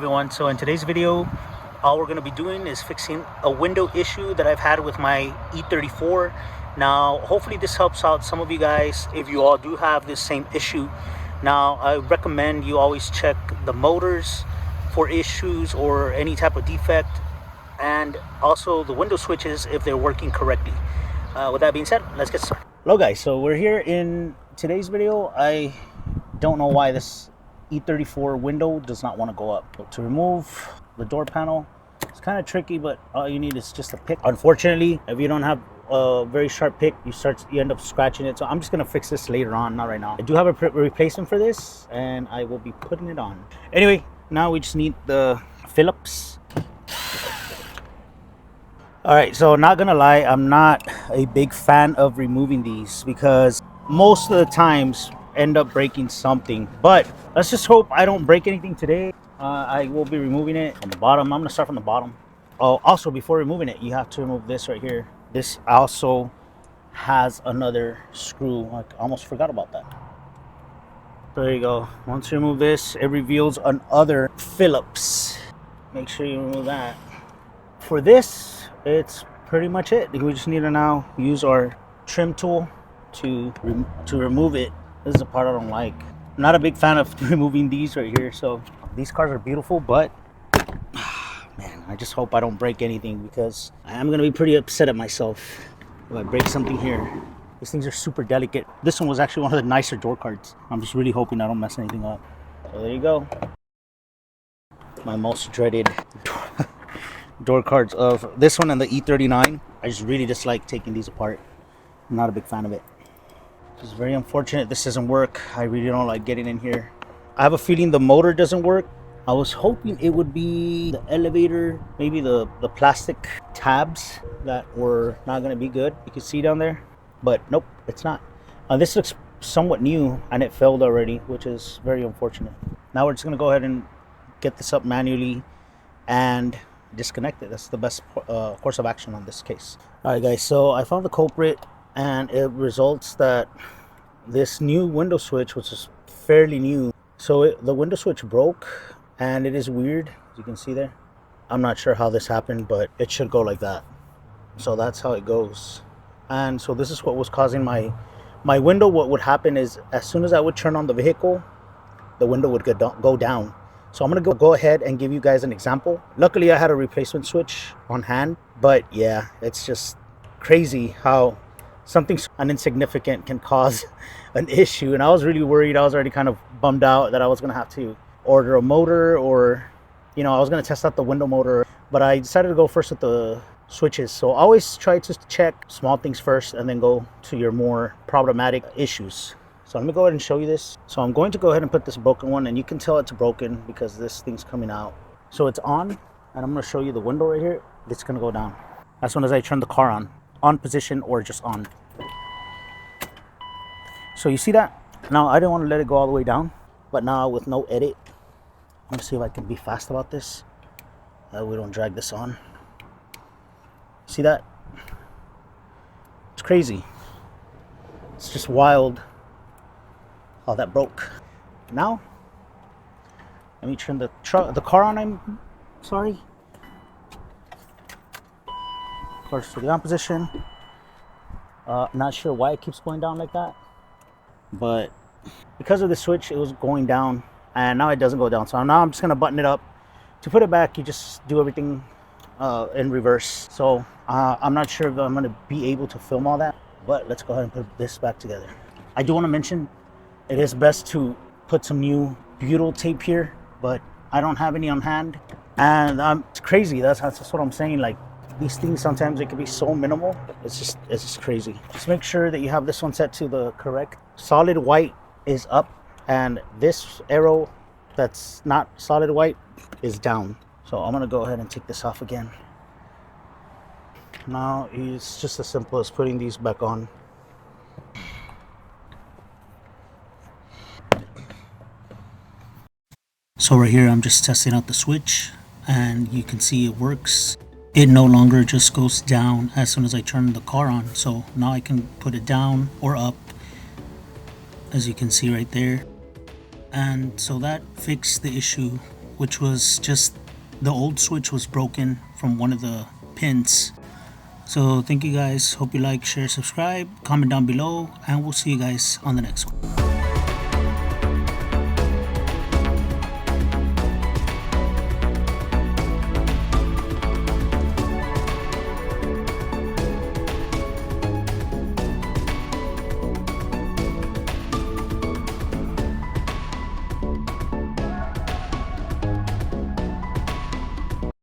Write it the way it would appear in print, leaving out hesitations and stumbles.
Everyone, so in today's video all we're going to be doing is fixing a window issue that I've had with my E34. Now hopefully this helps out some of you guys if you all do have this same issue. Now I recommend you always check the motors for issues or any type of defect, and also the window switches if they're working correctly. With that being said, let's get started. Hello guys, so we're here in today's video. I don't know why this E34 window does not want to go up. To remove the door panel, it's kind of tricky, but all you need is just a pick. Unfortunately, if you don't have a very sharp pick, you end up scratching it. So I'm just gonna fix this later on, not right now. I do have a replacement for this and I will be putting it on. Anyway, now we just need the Phillips. All right, so not gonna lie, I'm not a big fan of removing these because most of the times end up breaking something, but let's just hope I don't break anything today. I will be removing it from the bottom. I'm gonna start from the bottom. Oh, also before removing it, you have to remove this right here. This also has another screw. I almost forgot about that. There you go. Once you remove this, it reveals another Phillips. Make sure you remove that. For this, it's pretty much it. We just need to now use our trim tool to remove it. This is the part I don't like. I'm not a big fan of removing these right here. So these cars are beautiful, but man, I just hope I don't break anything because I am gonna be pretty upset at myself if I break something here. These things are super delicate. This one was actually one of the nicer door cards. I'm just really hoping I don't mess anything up. So there you go. My most dreaded door cards of this one and the E39. I just really dislike taking these apart. I'm not a big fan of it. It's very unfortunate this doesn't work. I really don't like getting in here. I have a feeling the motor doesn't work. I was hoping it would be the elevator, maybe the plastic tabs that were not going to be good. You can see down there, but nope, it's not. This looks somewhat new and it failed already, which is very unfortunate. Now we're just going to go ahead and get this up manually and disconnect it. That's the best course of action on this case. All right guys, so I found the culprit and it results that this new window switch, which is fairly new, so the window switch broke, and it is weird, as you can see there. I'm not sure how this happened, but it should go like that. So that's how it goes. And so this is what was causing my window. What would happen is as soon as I would turn on the vehicle, the window would go down. So I'm gonna go ahead and give you guys an example. Luckily I had a replacement switch on hand, but yeah, it's just crazy how something insignificant can cause an issue. And I was really worried. I was already kind of bummed out that I was gonna have to order a motor, or you know, I was gonna test out the window motor, but I decided to go first with the switches. So always try to check small things first and then go to your more problematic issues. So let me go ahead and show you this. So I'm going to go ahead and put this broken one, and you can tell it's broken because this thing's coming out. So it's on, and I'm going to show you the window right here. It's going to go down as soon as I turn the car on position, or just on. So you see that? Now I didn't want to let it go all the way down, but now with no edit, I'm going to see if I can be fast about this. We don't drag this on. See that? It's crazy. It's just wild how that broke. Now let me turn the car on. I'm sorry. Of course, to the on position. Not sure why it keeps going down like that, but because of the switch, it was going down, and now it doesn't go down. So now I'm just gonna button it up. To put it back, you just do everything in reverse. So I'm not sure if I'm gonna be able to film all that, but let's go ahead and put this back together. I do want to mention it is best to put some new butyl tape here, but I don't have any on hand, and it's crazy. That's what I'm saying. Like, these things sometimes it can be so minimal. It's just crazy. Just make sure that you have this one set to the correct. Solid white is up, and this arrow that's not solid white is down. So I'm gonna go ahead and take this off again. Now it's just as simple as putting these back on. So right here I'm just testing out the switch, and you can see it works. It no longer just goes down as soon as I turn the car on. So now I can put it down or up, as you can see right there. And so that fixed the issue which was just the old switch was broken from one of the pins. So thank you guys. Hope you like, share, subscribe, comment down below, and we'll see you guys on the next one.